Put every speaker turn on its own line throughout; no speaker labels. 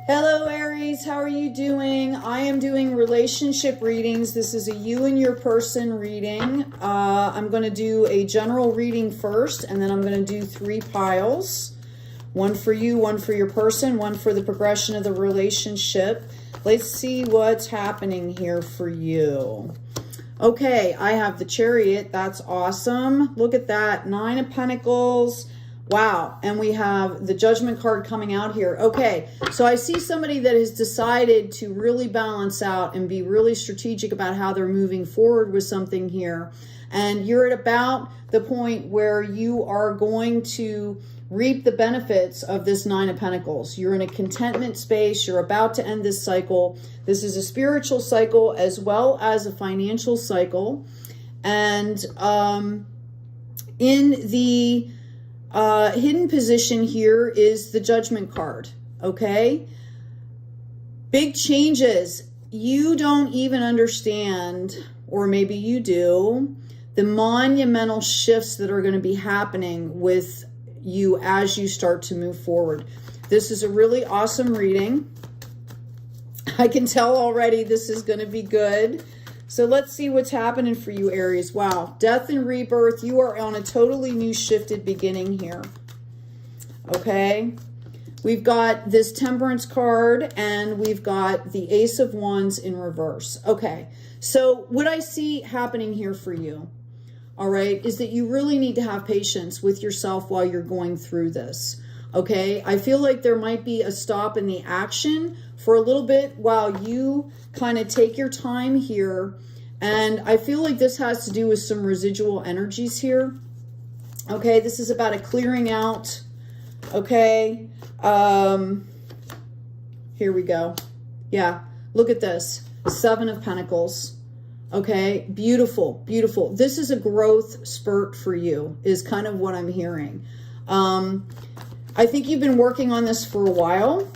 Hello Aries, how are you doing? I am doing relationship readings. This is a you and your person reading. I'm going to do a general reading first, and then I'm going to do 3 piles. One for you, one for your person, one for the progression of the relationship. Let's see what's happening here for you. Okay, I have the Chariot. That's awesome. Look at that. 9 of Pentacles. Wow. And we have the Judgment card coming out here. Okay, so I see somebody that has decided to really balance out and be really strategic about how they're moving forward with something here. And you're at about the point where you are going to reap the benefits of this 9 of Pentacles. You're in a contentment space. You're about to end this cycle. This is a spiritual cycle as well as a financial cycle. And in the hidden position here is the Judgment card. Okay, big changes. You don't even understand, or maybe you do, the monumental shifts that are going to be happening with you as you start to move forward. This is a really awesome reading. I can tell already this is going to be good. So let's see what's happening for you, Aries. Wow. Death and rebirth. You are on a totally new shifted beginning here. Okay. We've got this Temperance card and we've got the Ace of Wands in reverse. Okay. So what I see happening here for you, all right, is that you really need to have patience with yourself while you're going through this. Okay. I feel like there might be a stop in the action for a little bit while you kind of take your time here. And I feel like this has to do with some residual energies here. Okay, this is about a clearing out. Okay, here we go. Yeah, look at this. 7 of Pentacles. Okay, beautiful, beautiful. This is a growth spurt for you, is kind of what I'm hearing. I think you've been working on this for a while.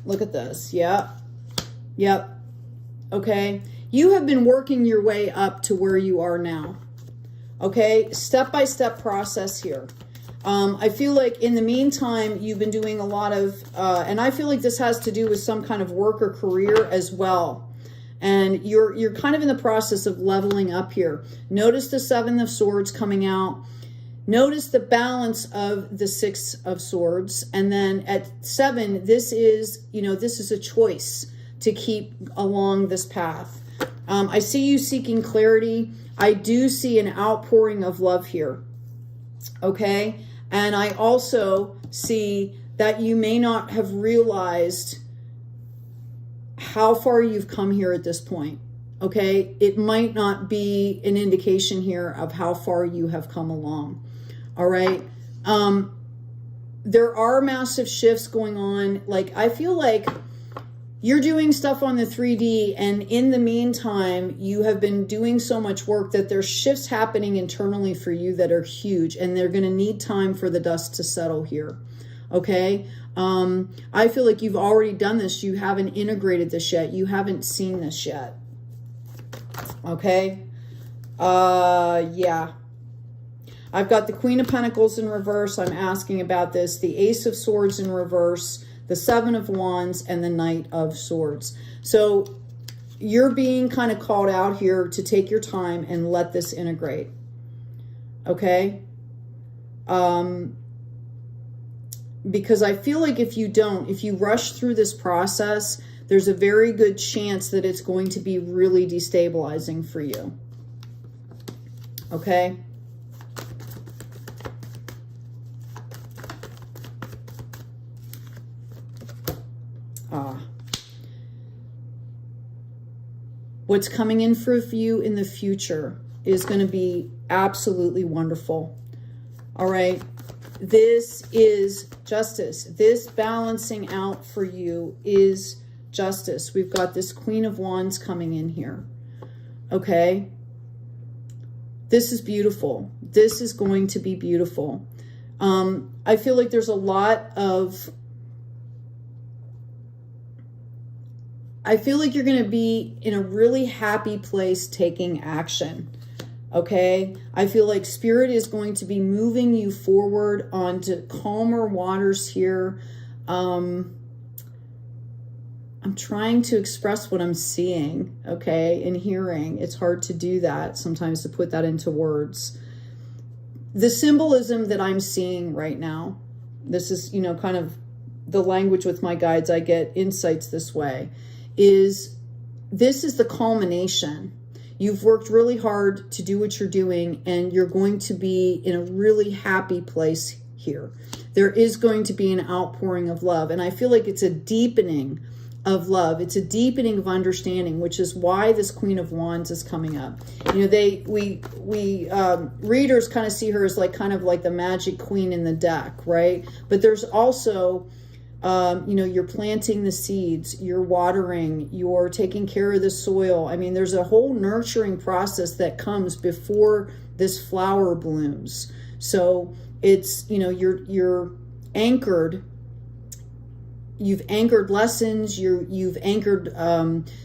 Look at this. Yep. Yep. Okay. You have been working your way up to where you are now. Okay. Step-by-step process here. I feel like in the meantime, you've been doing a lot of, and I feel like this has to do with some kind of work or career as well. And you're kind of in the process of leveling up here. Notice the 7 of Swords coming out. Notice the balance of the 6 of Swords. And then at 7, this is, you know, this is a choice to keep along this path. I see you seeking clarity. I do see an outpouring of love here. Okay. And I also see that you may not have realized how far you've come here at this point. Okay. It might not be an indication here of how far you have come along. All right. There are massive shifts going on. Like, I feel like you're doing stuff on the 3D, and in the meantime, you have been doing so much work that there's shifts happening internally for you that are huge, and they're going to need time for the dust to settle here. Okay. I feel like you've already done this. You haven't integrated this yet. You haven't seen this yet. Okay. Yeah. I've got the Queen of Pentacles in reverse. I'm asking about this. The Ace of Swords in reverse. The 7 of Wands and the Knight of Swords. So you're being kind of called out here to take your time and let this integrate. Okay? Because I feel like if you don't, if you rush through this process, there's a very good chance that it's going to be really destabilizing for you. Okay? What's coming in for you in the future is going to be absolutely wonderful. All right. This is justice. This balancing out for you is justice. We've got this Queen of Wands coming in here. Okay. This is beautiful. This is going to be beautiful. I feel like there's a lot of, I feel like you're going to be in a really happy place taking action. Okay, I feel like Spirit is going to be moving you forward onto calmer waters here. I'm trying to express what I'm seeing, okay, and hearing. It's hard to do that sometimes, to put that into words. The symbolism that I'm seeing right now, this is, you know, kind of the language with my guides. I get insights this way, is this is the culmination. You've worked really hard to do what you're doing, and you're going to be in a really happy place here. There is going to be an outpouring of love, and I feel like it's a deepening of love. It's a deepening of understanding, which is why this Queen of Wands is coming up. You know, we readers kind of see her as like kind of like the magic queen in the deck, right? But there's also you know, you're planting the seeds, you're watering, you're taking care of the soil. I mean, there's a whole nurturing process that comes before this flower blooms. So it's, you know, you're anchored. You've anchored lessons, you've anchored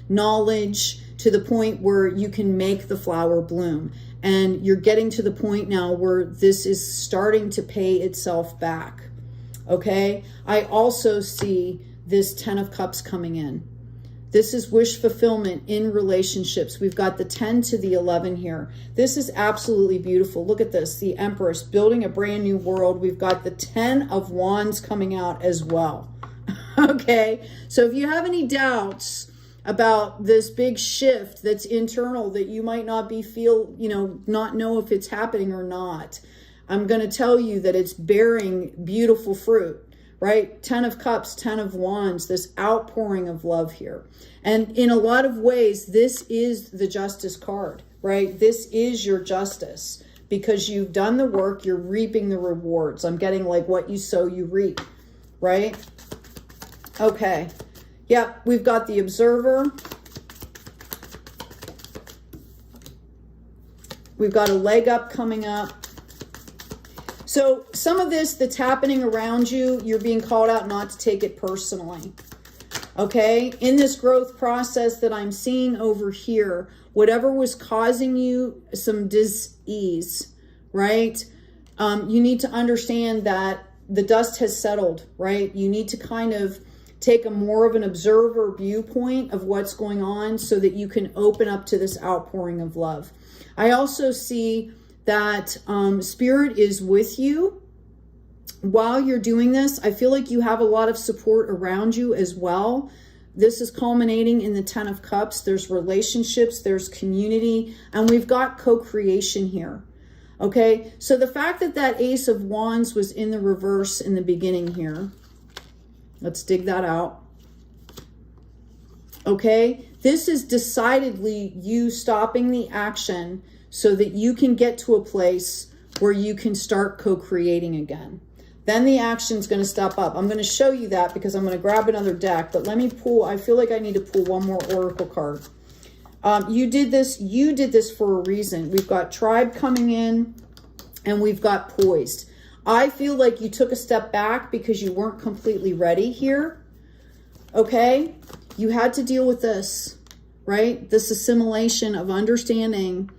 knowledge to the point where you can make the flower bloom. And you're getting to the point now where this is starting to pay itself back. Okay, I also see this 10 of Cups coming in. This is wish fulfillment in relationships. We've got the 10 to the 11 here. This is absolutely beautiful. Look at this, the Empress building a brand new world. We've got the 10 of Wands coming out as well. Okay, so if you have any doubts about this big shift that's internal, that you might not not know if it's happening or not, I'm going to tell you that it's bearing beautiful fruit, right? 10 of Cups, 10 of Wands, this outpouring of love here. And in a lot of ways, this is the Justice card, right? This is your justice, because you've done the work, you're reaping the rewards. I'm getting like what you sow, you reap, right? Okay. Yep, we've got the Observer. We've got a leg up coming up. So some of this that's happening around you, you're being called out not to take it personally. Okay? In this growth process that I'm seeing over here, whatever was causing you some dis-ease, right? You need to understand that the dust has settled, right? You need to kind of take a more of an observer viewpoint of what's going on so that you can open up to this outpouring of love. I also see that Spirit is with you while you're doing this. I feel like you have a lot of support around you as well. This is culminating in the 10 of Cups. There's relationships, there's community, and we've got co-creation here. Okay, so the fact that that Ace of Wands was in the reverse in the beginning here, let's dig that out. Okay, this is decidedly you stopping the action so that you can get to a place where you can start co-creating again. Then the action's going to step up. I'm going to show you that because I'm going to grab another deck, but let me pull, I feel like I need to pull one more Oracle card. You did this for a reason. We've got Tribe coming in and we've got Poised. I feel like you took a step back because you weren't completely ready here. Okay? You had to deal with this, right? This assimilation of understanding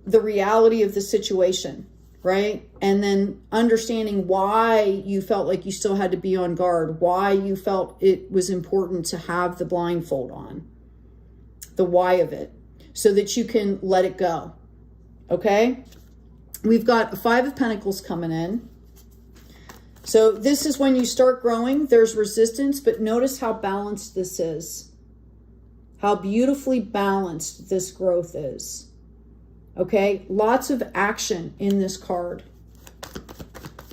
the reality of the situation, right? And then understanding why you felt like you still had to be on guard, why you felt it was important to have the blindfold on, the why of it, so that you can let it go, okay? We've got a 5 of Pentacles coming in. So this is when you start growing. There's resistance, but notice how balanced this is. How beautifully balanced this growth is. Okay, lots of action in this card.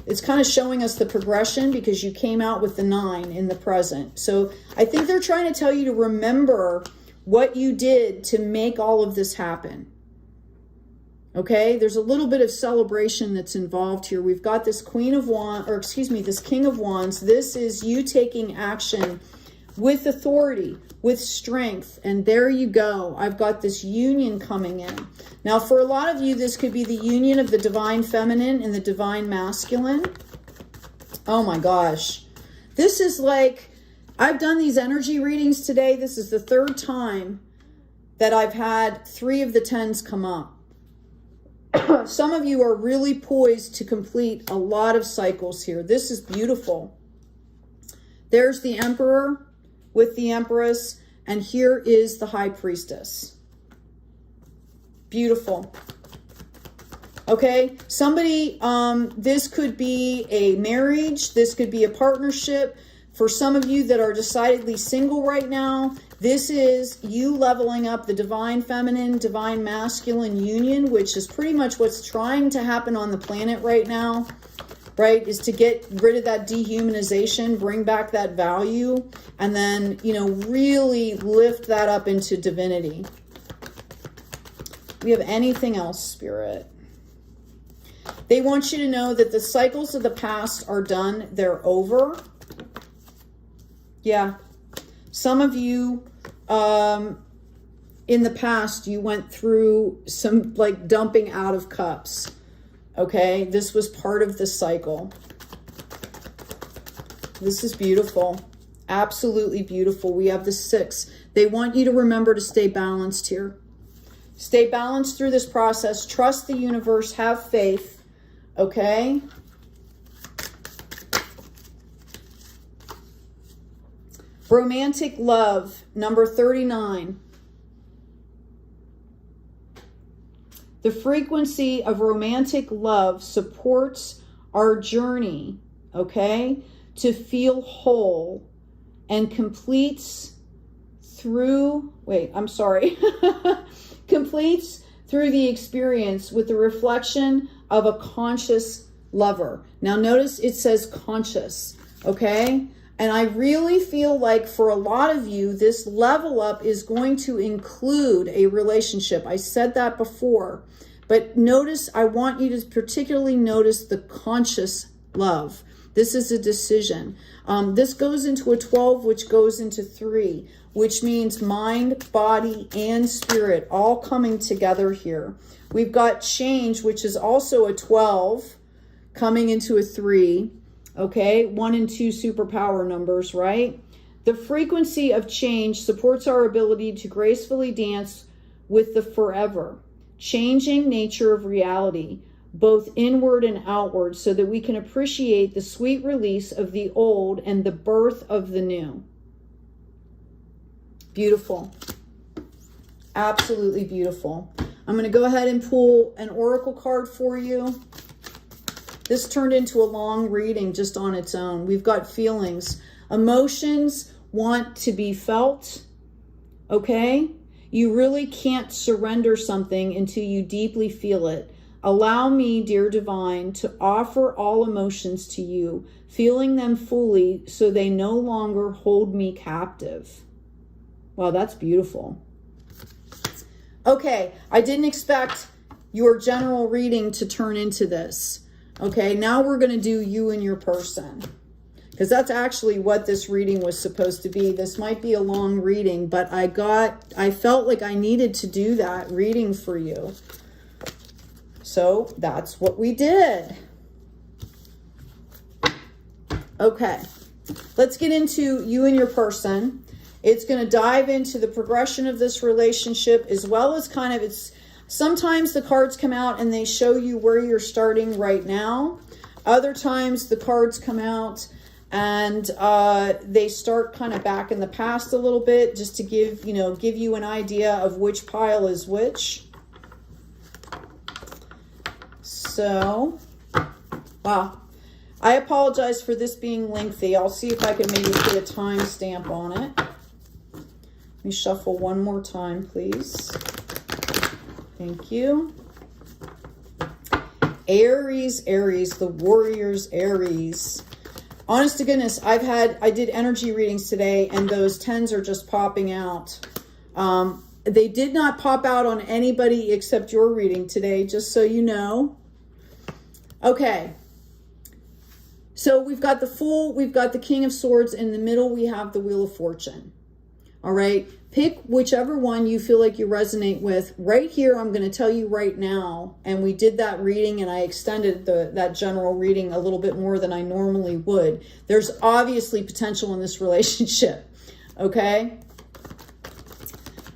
It's kind of showing us the progression because you came out with the 9 in the present. So I think they're trying to tell you to remember what you did to make all of this happen. Okay, there's a little bit of celebration that's involved here. We've got this Queen of Wands, or excuse me, this King of Wands. This is you taking action with authority, with strength. And there you go. I've got this union coming in. Now, for a lot of you, this could be the union of the divine feminine and the divine masculine. Oh my gosh. This is like, I've done these energy readings today. This is the 3rd time that I've had 3 of the 10s come up. Some of you are really poised to complete a lot of cycles here. This is beautiful. There's the Emperor with the Empress, and here is the High Priestess. Beautiful. Okay, somebody, this could be a marriage, this could be a partnership. For some of you that are decidedly single right now, this is you leveling up the divine feminine, divine masculine union, which is pretty much what's trying to happen on the planet right now, right? Is to get rid of that dehumanization, bring back that value, and then, you know, really lift that up into divinity. Do we have anything else, Spirit? They want you to know that the cycles of the past are done. They're over. Yeah. Some of you, in the past, you went through some like dumping out of cups. Okay. This was part of the cycle. This is beautiful. Absolutely beautiful. We have the 6. They want you to remember to stay balanced here. Stay balanced through this process. Trust the universe. Have faith. Okay. Romantic love, number 39. The frequency of romantic love supports our journey, okay, to feel whole and completes through, completes through the experience with the reflection of a conscious lover. Now notice it says conscious, okay? And I really feel like for a lot of you, this level up is going to include a relationship. I said that before, but notice, I want you to particularly notice the conscious love. This is a decision. This goes into a 12, which goes into 3, which means mind, body, and spirit all coming together here. We've got change, which is also a 12, coming into a 3. Okay, 1 and 2 superpower numbers, right? The frequency of change supports our ability to gracefully dance with the forever, changing nature of reality, both inward and outward, so that we can appreciate the sweet release of the old and the birth of the new. Beautiful. Absolutely beautiful. I'm going to go ahead and pull an oracle card for you. This turned into a long reading just on its own. We've got feelings. Emotions want to be felt, okay? You really can't surrender something until you deeply feel it. Allow me, dear divine, to offer all emotions to you, feeling them fully so they no longer hold me captive. Wow, that's beautiful. Okay, I didn't expect your general reading to turn into this. Okay, now we're going to do you and your person, because that's actually what this reading was supposed to be. This might be a long reading, but I felt like I needed to do that reading for you. So that's what we did. Okay, let's get into you and your person. It's going to dive into the progression of this relationship, as well as kind of sometimes the cards come out and they show you where you're starting right now. Other times the cards come out and they start kind of back in the past a little bit, just to give you an idea of which pile is which. So, wow. I apologize for this being lengthy. I'll see if I can maybe put a time stamp on it. Let me shuffle one more time, please. Thank you. Aries, the warriors, Aries. Honest to goodness, I did energy readings today, and those 10s are just popping out. They did not pop out on anybody except your reading today, just so you know. Okay. So we've got the Fool, we've got the King of Swords. In the middle, we have the Wheel of Fortune. All right. Pick whichever one you feel like you resonate with. Right here, I'm going to tell you right now, and we did that reading and I extended that general reading a little bit more than I normally would. There's obviously potential in this relationship, okay?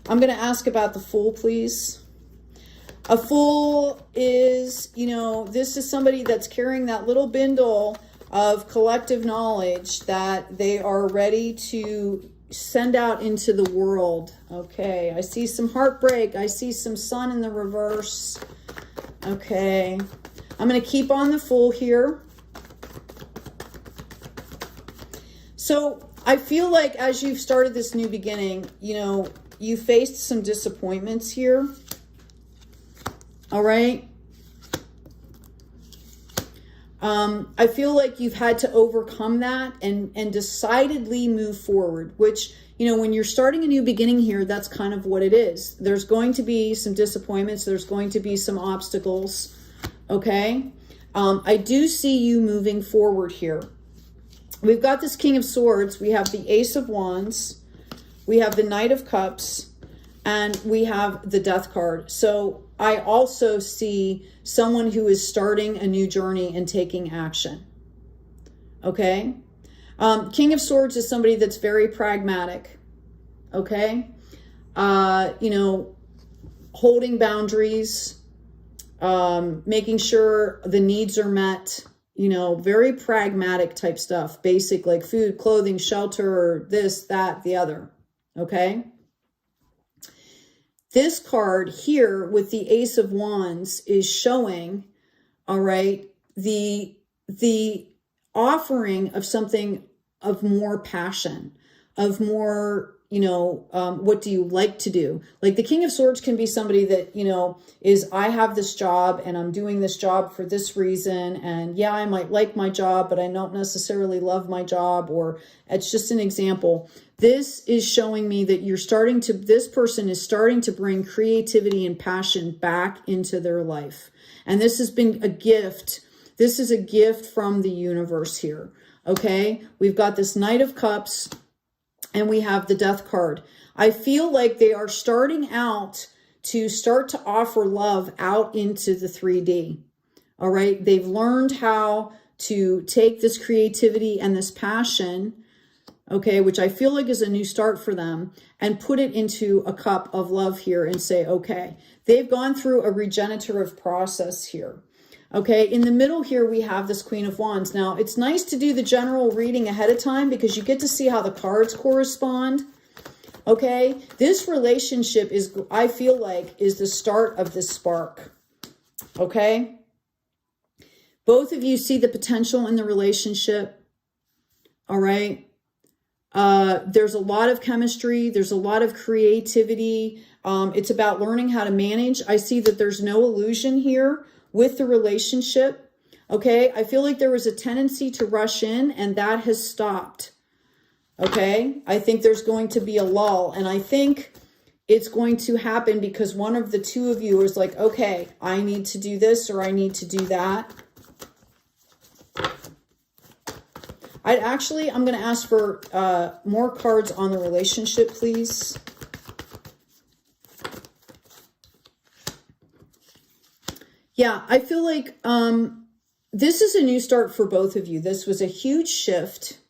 I'm going to ask about the Fool, please. A Fool is, you know, this is somebody that's carrying that little bundle of collective knowledge that they are ready to send out into the world. Okay, I see some heartbreak. I see some sun in the reverse. Okay, I'm going to keep on the Fool here. So I feel like as you've started this new beginning, you know, you faced some disappointments here. All right. I feel like you've had to overcome that and decidedly move forward, which, you know, when you're starting a new beginning here, that's kind of what it is. There's going to be some disappointments. There's going to be some obstacles. Okay. I do see you moving forward here. We've got this King of Swords. We have the Ace of Wands. We have the Knight of Cups. And we have the Death card. So I also see someone who is starting a new journey and taking action. Okay. King of Swords is somebody that's very pragmatic. Okay. You know, holding boundaries, making sure the needs are met, you know, very pragmatic type stuff, basic like food, clothing, shelter, this, that, the other. Okay. This card here with the Ace of Wands is showing, all right, the offering of something of more passion, of more, you know, what do you like to do? Like the King of Swords can be somebody that, you know, is I have this job and I'm doing this job for this reason. And yeah, I might like my job, but I don't necessarily love my job, or it's just an example. This is showing me that this person is starting to bring creativity and passion back into their life. And this has been a gift. This is a gift from the universe here. Okay. We've got this Knight of Cups and we have the Death card. I feel like they are starting out to offer love out into the 3D. All right. They've learned how to take this creativity and this passion, okay, which I feel like is a new start for them, and put it into a cup of love here and say, okay, they've gone through a regenerative process here. Okay, in the middle here, we have this Queen of Wands. Now, it's nice to do the general reading ahead of time because you get to see how the cards correspond. Okay, this relationship is, I feel like, is the start of this spark. Okay, both of you see the potential in the relationship. All right. There's a lot of chemistry. There's a lot of creativity. It's about learning how to manage. I see that there's no illusion here with the relationship. Okay. I feel like there was a tendency to rush in and that has stopped. Okay. I think there's going to be a lull, and I think it's going to happen because one of the two of you is like, okay, I need to do this or I need to do that. I'm going to ask for more cards on the relationship, please. Yeah, I feel like this is a new start for both of you. This was a huge shift.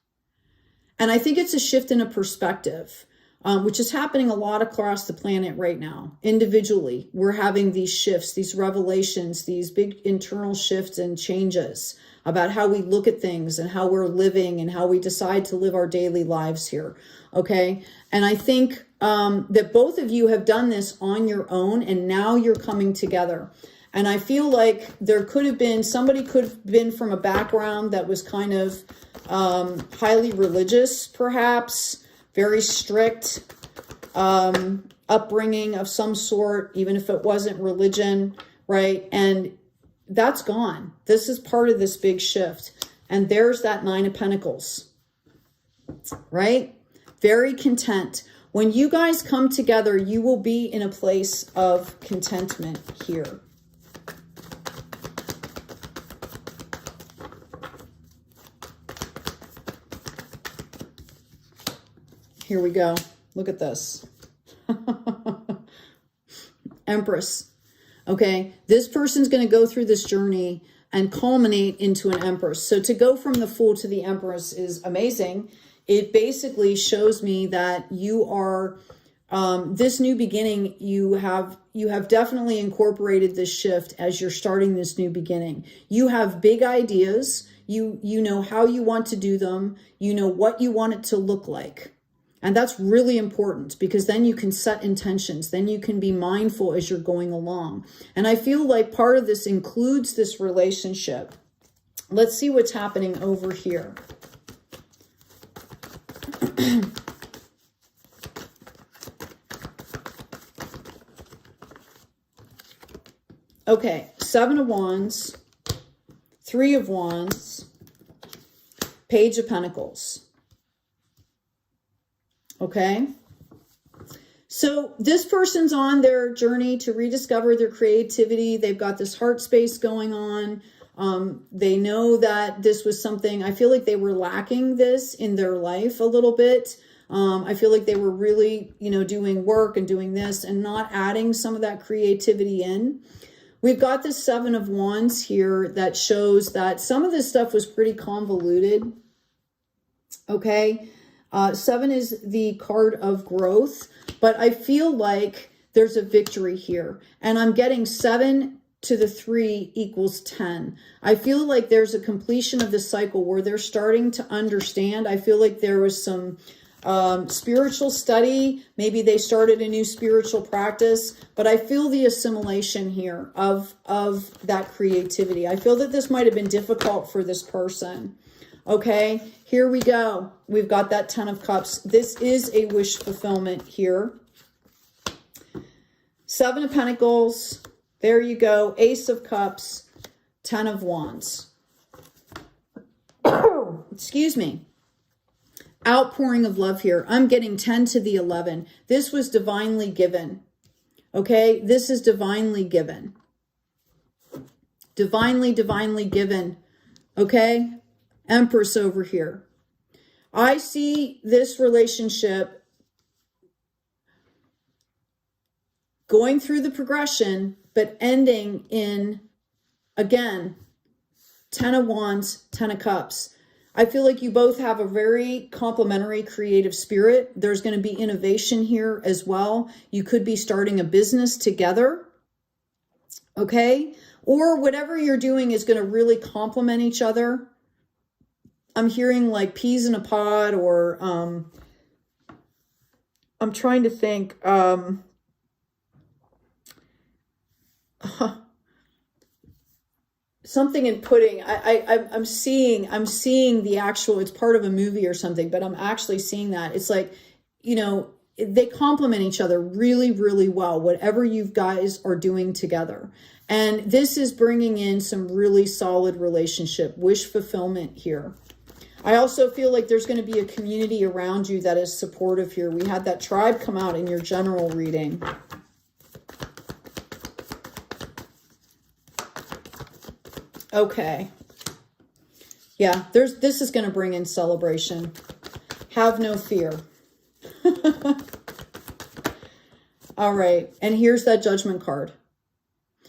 And I think it's a shift in a perspective, which is happening a lot across the planet right now. Individually, we're having these shifts, these revelations, these big internal shifts and changes about how we look at things and how we're living and how we decide to live our daily lives here. Okay. And I think that both of you have done this on your own, and now you're coming together. And I feel like there could have been, somebody could have been from a background that was kind of highly religious, perhaps, very strict, upbringing of some sort, even if it wasn't religion, right? And that's gone. This is part of this big shift. And there's that Nine of Pentacles, right? Very content. When you guys come together, you will be in a place of contentment here. Here we go. Look at this. Empress. Okay, this person's going to go through this journey and culminate into an Empress. So to go from the Fool to the Empress is amazing. It basically shows me that you are this new beginning, you have definitely incorporated this shift as you're starting this new beginning. You have big ideas. You know how you want to do them. You know what you want it to look like. And that's really important, because then you can set intentions. Then you can be mindful as you're going along. And I feel like part of this includes this relationship. Let's see what's happening over here. Okay, 7 of Wands, 3 of Wands, Page of Pentacles. Okay, so this person's on their journey to rediscover their creativity. They've got this heart space going on. They know that this was something, I feel like they were lacking this in their life a little bit. I feel like they were really, doing work and doing this and not adding some of that creativity in. We've got this 7 of Wands here that shows that some of this stuff was pretty convoluted. Okay. 7 is the card of growth, but I feel like there's a victory here. And I'm getting 7 to the 3 equals 10. I feel like there's a completion of the cycle where they're starting to understand. I feel like there was some spiritual study. Maybe they started a new spiritual practice, but I feel the assimilation here of that creativity. I feel that this might have been difficult for this person. Okay, here we go. We've got that 10 of Cups. This is a wish fulfillment here. 7 of Pentacles. There you go. Ace of Cups, 10 of Wands. Excuse me. Outpouring of love here. I'm getting 10 to the 11. This was divinely given. Okay, this is divinely given. Divinely given. Okay, Empress over here. I see this relationship going through the progression, but ending in, again, 10 of Wands, 10 of Cups. I feel like you both have a very complementary creative spirit. There's going to be innovation here as well. You could be starting a business together, okay? Or whatever you're doing is going to really complement each other. I'm hearing like peas in a pod, or I'm trying to think. Something in pudding. I'm seeing the actual, it's part of a movie or something, but I'm actually seeing that. It's like, they complement each other really, really well, whatever you guys are doing together. And this is bringing in some really solid relationship, wish fulfillment here. I also feel like there's going to be a community around you that is supportive here. We had that tribe come out in your general reading. Okay. Yeah, this is going to bring in celebration. Have no fear. All right. And here's that Judgment card.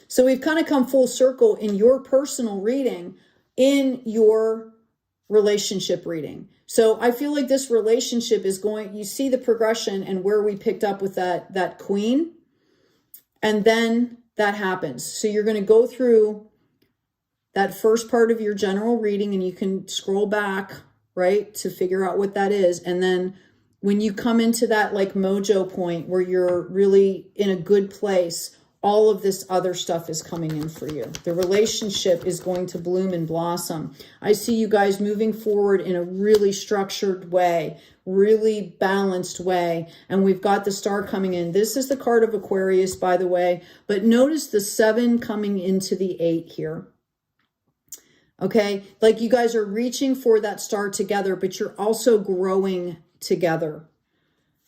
So we've kind of come full circle in your personal reading, in your relationship reading. So I feel like this relationship is going, you see the progression and where we picked up with that Queen. And then that happens. So you're going to go through that first part of your general reading, and you can scroll back, right, to figure out what that is. And then when you come into that like mojo point where you're really in a good place, all of this other stuff is coming in for you. The relationship is going to bloom and blossom. I see you guys moving forward in a really structured way, really balanced way. And we've got the Star coming in. This is the card of Aquarius, by the way. But notice the 7 coming into the 8 here. Okay, like you guys are reaching for that star together, but you're also growing together.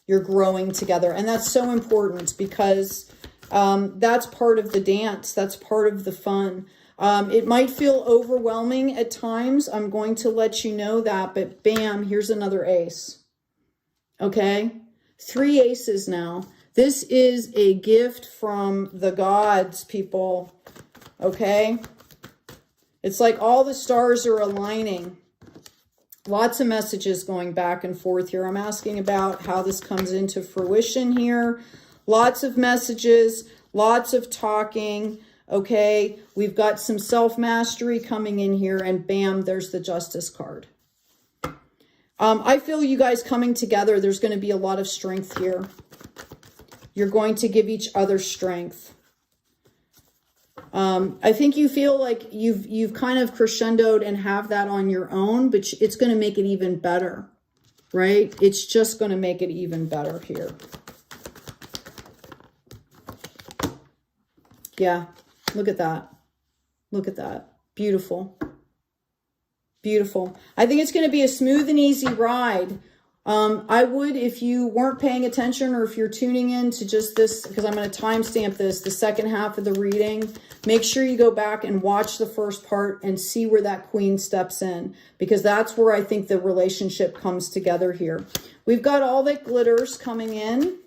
You're growing together. And that's so important, because that's part of the dance. That's part of the fun. It might feel overwhelming at times. I'm going to let you know that, but bam, here's another ace. Okay, 3 aces now. This is a gift from the gods, people. Okay. It's like all the stars are aligning. Lots of messages going back and forth here. I'm asking about how this comes into fruition here. Lots of messages, lots of talking. Okay, we've got some self-mastery coming in here, and bam, there's the Justice card. I feel you guys coming together, there's going to be a lot of strength here. You're going to give each other strength. I think you feel like you've kind of crescendoed and have that on your own, but it's going to make it even better, right? It's just going to make it even better here. Yeah, look at that. Look at that. Beautiful. Beautiful. I think it's going to be a smooth and easy ride. I would, if you weren't paying attention or if you're tuning in to just this, because I'm going to timestamp this, the second half of the reading, make sure you go back and watch the first part and see where that Queen steps in, because that's where I think the relationship comes together here. We've got all that glitters coming in.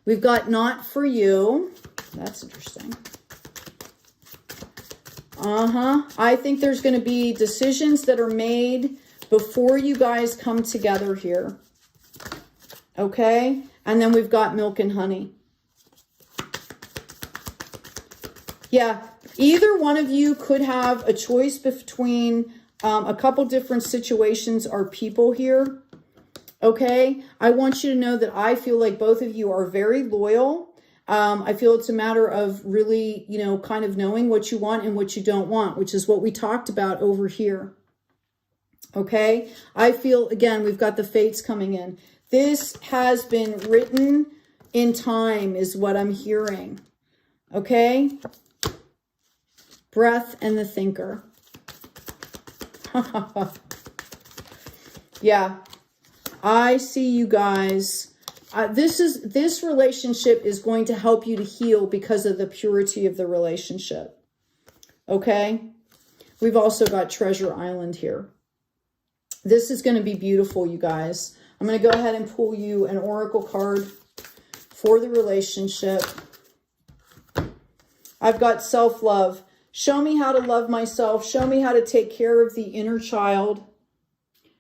We've got not for you. That's interesting. I think there's going to be decisions that are made before you guys come together here. Okay? And then we've got milk and honey. Yeah, either one of you could have a choice between a couple different situations or people here. Okay? I want you to know that I feel like both of you are very loyal. I feel it's a matter of really, you know, kind of knowing what you want and what you don't want, which is what we talked about over here. Okay? I feel, again, we've got the fates coming in. This has been written in time is what I'm hearing. Okay? Breath and the thinker. Yeah. I see you guys. This relationship is going to help you to heal because of the purity of the relationship. Okay? We've also got Treasure Island here. This is going to be beautiful, you guys. I'm going to go ahead and pull you an oracle card for the relationship. I've got self-love. Show me how to love myself. Show me how to take care of the inner child.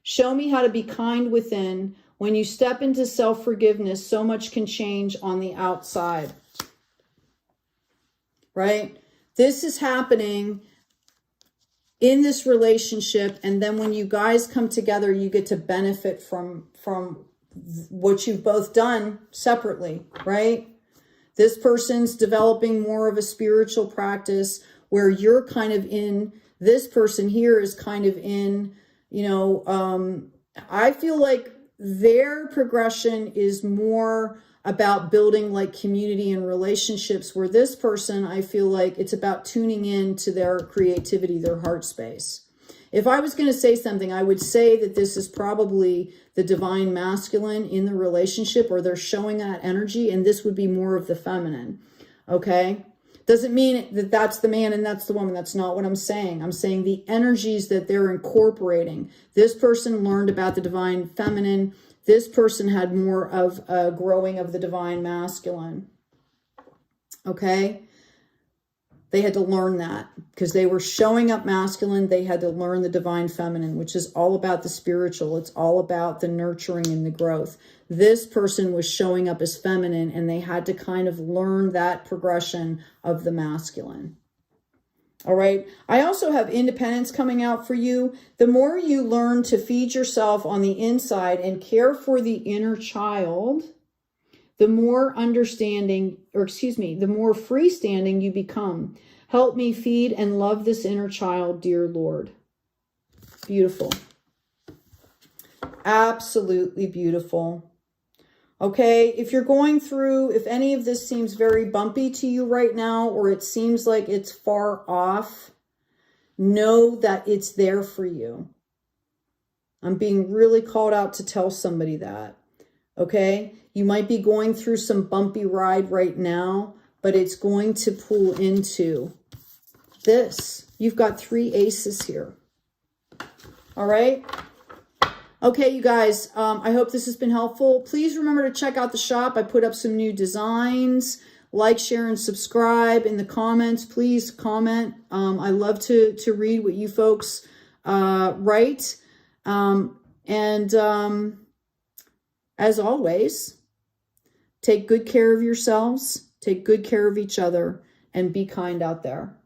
Show me how to be kind within. When you step into self-forgiveness, so much can change on the outside. Right? This is happening in this relationship, and then when you guys come together, you get to benefit from what you've both done separately, right? This person's developing more of a spiritual practice where you're kind of in, this person here is kind of in, you know, I feel like their progression is more about building like community and relationships, where this person, I feel like it's about tuning in to their creativity, their heart space. If I was going to say something, I would say that this is probably the divine masculine in the relationship, or they're showing that energy, and this would be more of the feminine. Okay? Doesn't mean that that's the man and that's the woman. That's not what I'm saying. I'm saying the energies that they're incorporating. This person learned about the divine feminine. This person had more of a growing of the divine masculine. Okay? They had to learn that because they were showing up masculine. They had to learn the divine feminine, which is all about the spiritual. It's all about the nurturing and the growth. This person was showing up as feminine, and they had to kind of learn that progression of the masculine. All right. I also have independence coming out for you. The more you learn to feed yourself on the inside and care for the inner child, the more understanding, or excuse me, the more freestanding you become. Help me feed and love this inner child, dear Lord. Beautiful. Absolutely beautiful. Okay, if you're going through, if any of this seems very bumpy to you right now, or it seems like it's far off, know that it's there for you. I'm being really called out to tell somebody that. Okay, you might be going through some bumpy ride right now, but it's going to pull into this. You've got 3 aces here. All right. Okay, you guys, I hope this has been helpful. Please remember to check out the shop. I put up some new designs. Like, share, and subscribe. In the comments, please comment. I love to read what you folks write. As always, take good care of yourselves, take good care of each other, and be kind out there.